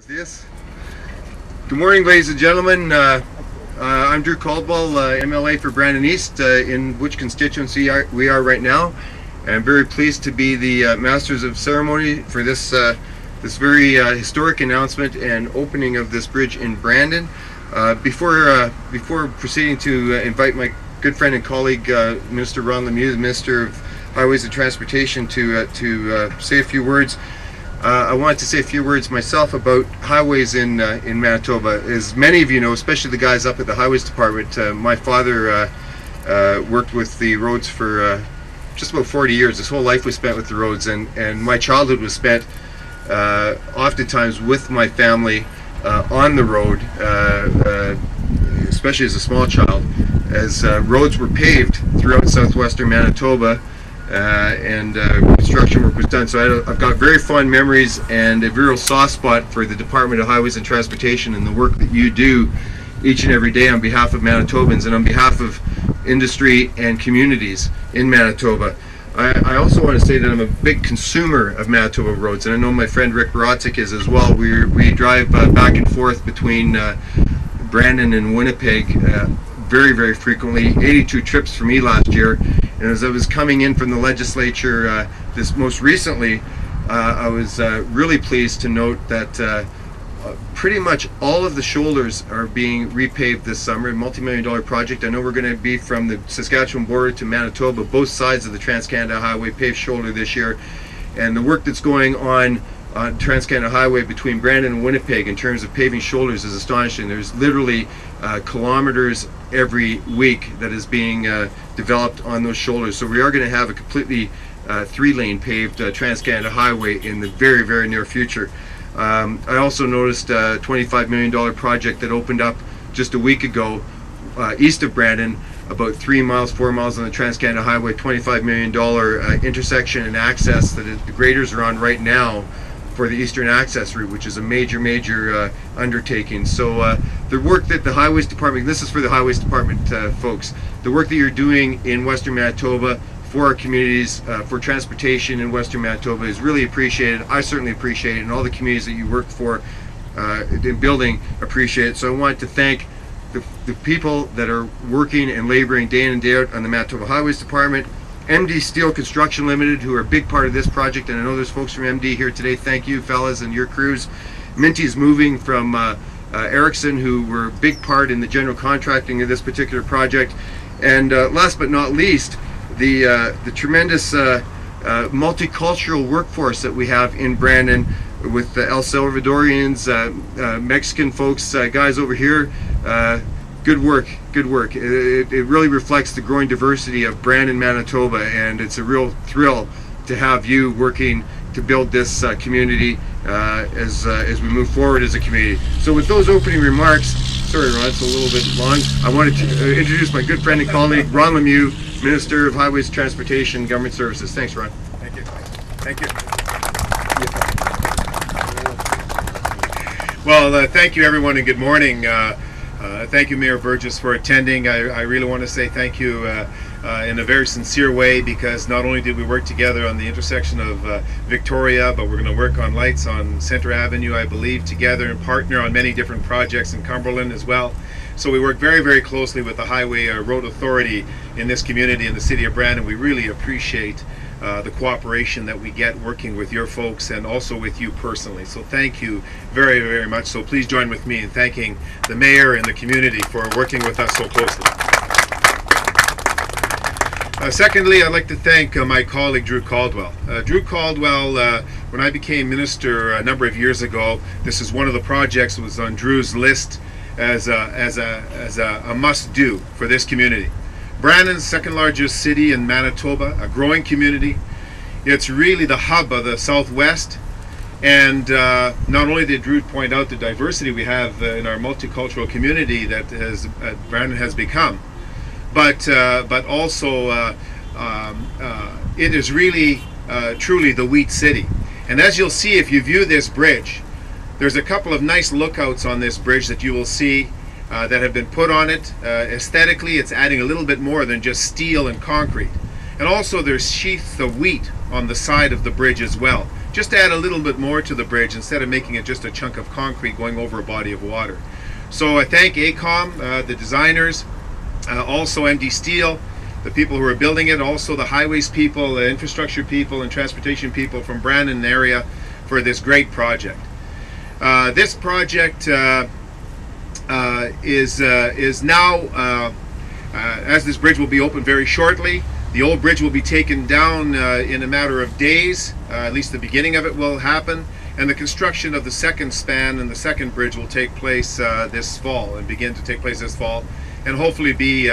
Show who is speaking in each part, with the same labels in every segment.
Speaker 1: Buenos dias. Good morning, ladies and gentlemen. I'm Drew Caldwell, MLA for Brandon East, in which constituency we are right now. I'm very pleased to be the Masters of Ceremony for this very historic announcement and opening of this bridge in Brandon. Before proceeding to invite my good friend and colleague, Minister Ron Lemieux, the Minister of Highways and Transportation, to say a few words. I wanted to say a few words myself about highways in Manitoba. As many of you know, especially the guys up at the Highways Department, my father worked with the roads for just about 40 years. His whole life was spent with the roads, and my childhood was spent oftentimes with my family on the road, especially as a small child, as roads were paved throughout southwestern Manitoba. And construction work was done. So I've got very fond memories and a real soft spot for the Department of Highways and Transportation and the work that you do each and every day on behalf of Manitobans and on behalf of industry and communities in Manitoba. I also want to say that I'm a big consumer of Manitoba roads, and I know my friend Rick Barotzik is as well. We drive back and forth between Brandon and Winnipeg very, very frequently. 82 trips for me last year. And as I was coming in from the legislature this most recently, I was really pleased to note that pretty much all of the shoulders are being repaved this summer. A multi-million-dollar project. I know we're going to be from the Saskatchewan border to Manitoba, both sides of the Trans-Canada Highway paved shoulder this year. And the work that's going on Trans-Canada Highway between Brandon and Winnipeg in terms of paving shoulders is astonishing. There's literally kilometers every week that is being developed on those shoulders. So we are going to have a completely three-lane paved Trans-Canada Highway in the very, very near future. I also noticed a $25 million project that opened up just a week ago east of Brandon, about 4 miles on the Trans-Canada Highway, $25 million intersection and access that the graders are on right now for the Eastern Access Route, which is a major undertaking. So the work that the Highways Department, this is for the Highways Department folks, the work that you're doing in Western Manitoba for our communities, for transportation in Western Manitoba is really appreciated. I certainly appreciate it, and all the communities that you work for in building appreciate it. So I want to thank the people that are working and laboring day in and day out on the Manitoba Highways Department, MD Steel Construction Limited, who are a big part of this project, and I know there's folks from MD here today. Thank you, fellas, and your crews. Minty's Moving from Erickson, who were a big part in the general contracting of this particular project. And last but not least, the tremendous multicultural workforce that we have in Brandon with the El Salvadorians, Mexican folks, guys over here. Good work, good work. It really reflects the growing diversity of Brandon, Manitoba, and it's a real thrill to have you working to build this community as we move forward as a community. So with those opening remarks, sorry Ron, it's a little bit long, I wanted to introduce my good friend and colleague, Ron Lemieux, Minister of Highways, Transportation, Government Services. Thanks, Ron.
Speaker 2: Thank you. Thank you. Well, thank you everyone and good morning. Thank you, Mayor Burgess, for attending. I really want to say thank you in a very sincere way, because not only did we work together on the intersection of Victoria, but we're going to work on lights on Centre Avenue, I believe, together, and partner on many different projects in Cumberland as well. So we work very, very closely with the Highway Road Authority in this community in the city of Brandon. We really appreciate the cooperation that we get working with your folks and also with you personally. So thank you very, very much. So please join with me in thanking the mayor and the community for working with us so closely. Secondly, I'd like to thank my colleague Drew Caldwell. Drew Caldwell, when I became minister a number of years ago, this is one of the projects that was on Drew's list as a must-do for this community. Brandon's second largest city in Manitoba, a growing community. It's really the hub of the Southwest, and not only did Drew point out the diversity we have in our multicultural community that Brandon has become, but also it is really truly the wheat city. And as you'll see if you view this bridge, there's a couple of nice lookouts on this bridge that you will see that have been put on it. Aesthetically, it's adding a little bit more than just steel and concrete. And also there's sheaths of wheat on the side of the bridge as well, just to add a little bit more to the bridge instead of making it just a chunk of concrete going over a body of water. So I thank AECOM, the designers, also MD Steel, the people who are building it, also the highways people, the infrastructure people, and transportation people from Brandon area for this great project. This project is now, as this bridge will be open very shortly, the old bridge will be taken down in a matter of days, at least the beginning of it will happen, and the construction of the second span and the second bridge will take place this fall, and begin to take place this fall, and hopefully be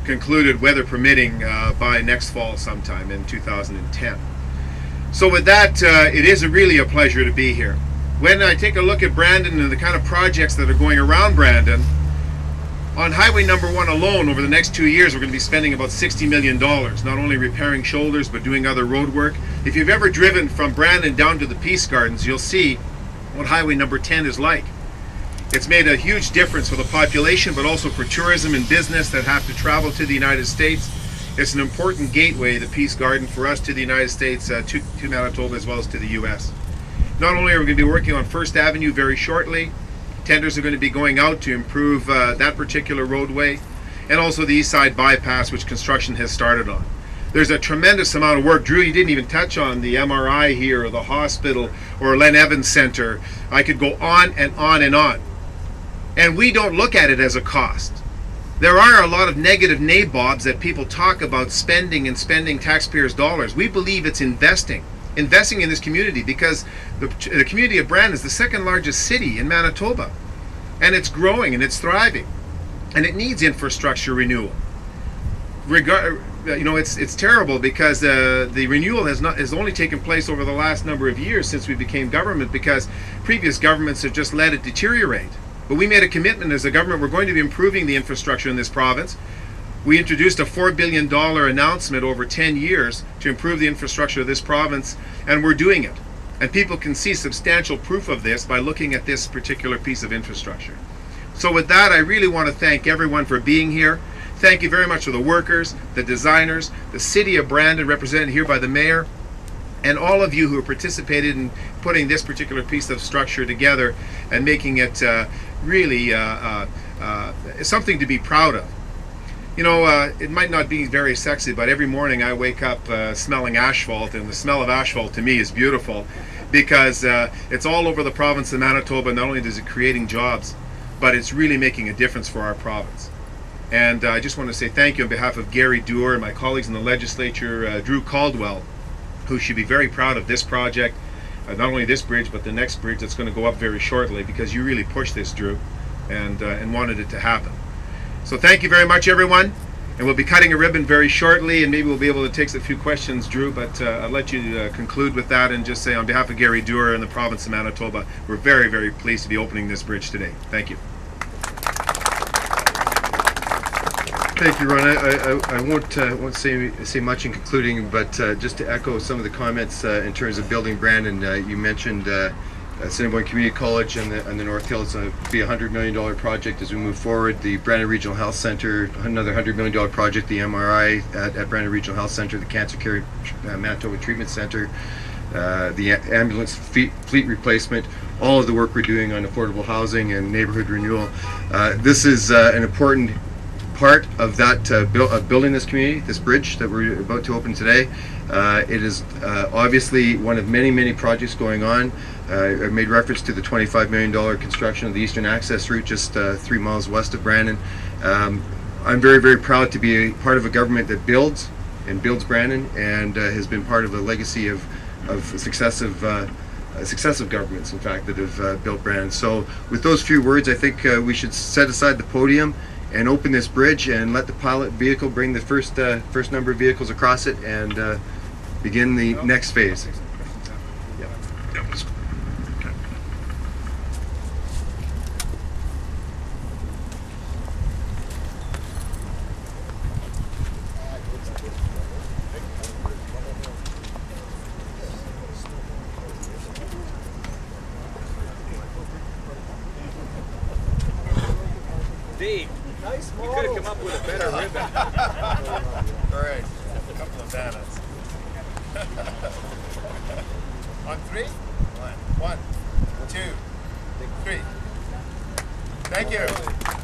Speaker 2: concluded, weather permitting, by next fall sometime in 2010. So with that, it is really a pleasure to be here. When I take a look at Brandon and the kind of projects that are going around Brandon, on Highway number 1 alone, over the next 2 years, we're going to be spending about $60 million, not only repairing shoulders, but doing other road work. If you've ever driven from Brandon down to the Peace Gardens, you'll see what Highway number 10 is like. It's made a huge difference for the population, but also for tourism and business that have to travel to the United States. It's an important gateway, the Peace Garden, for us to the United States, to Manitoba, as well as to the U.S. Not only are we going to be working on First Avenue very shortly, tenders are going to be going out to improve that particular roadway, and also the East Side Bypass, which construction has started on. There's a tremendous amount of work. Drew, you didn't even touch on the MRI here, or the hospital, or Len Evans Center. I could go on and on and on. And we don't look at it as a cost. There are a lot of negative nabobs that people talk about spending and spending taxpayers' dollars. We believe it's investing in this community, because the community of Brandon is the second largest city in Manitoba, and it's growing and it's thriving, and it needs infrastructure renewal. It's terrible because the renewal has only taken place over the last number of years since we became government, because previous governments have just let it deteriorate. But we made a commitment as a government, we're going to be improving the infrastructure in this province. We introduced a $4 billion announcement over 10 years to improve the infrastructure of this province, and we're doing it. And people can see substantial proof of this by looking at this particular piece of infrastructure. So with that, I really want to thank everyone for being here. Thank you very much to the workers, the designers, the City of Brandon, represented here by the Mayor, and all of you who have participated in putting this particular piece of structure together and making it really something to be proud of. You know, it might not be very sexy, but every morning I wake up smelling asphalt, and the smell of asphalt to me is beautiful, because it's all over the province of Manitoba. Not only is it creating jobs, but it's really making a difference for our province. And I just want to say thank you on behalf of Gary Doer and my colleagues in the legislature, Drew Caldwell, who should be very proud of this project, not only this bridge, but the next bridge that's going to go up very shortly, because you really pushed this, Drew, and wanted it to happen. So thank you very much, everyone, and we'll be cutting a ribbon very shortly, and maybe we'll be able to take a few questions, Drew, but I'll let you conclude with that and just say, on behalf of Gary Doer and the province of Manitoba, we're very, very pleased to be opening this bridge today. Thank you.
Speaker 1: Thank you, Ron. I won't say much in concluding, but just to echo some of the comments in terms of building Brandon, you mentioned Assiniboine Community College and the North Hills will be a $100 million project as we move forward. The Brandon Regional Health Center, another $100 million project. The MRI at Brandon Regional Health Center, the Cancer Care Manitoba Treatment Center, the ambulance fleet replacement, all of the work we're doing on affordable housing and neighborhood renewal. This is an important part of that of building this community, this bridge that we're about to open today. It is obviously one of many, many projects going on. I made reference to the $25 million construction of the Eastern Access Route just 3 miles west of Brandon. I'm very, very proud to be a part of a government that builds Brandon, and has been part of a legacy of successive governments, in fact, that have built Brandon. So with those few words, I think we should set aside the podium and open this bridge and let the pilot vehicle bring the first number of vehicles across it and begin the next phase.
Speaker 3: Dave, nice, you could have come up with a better ribbon.
Speaker 4: All right, a couple of banners.
Speaker 2: On three? One, two, three. Thank you.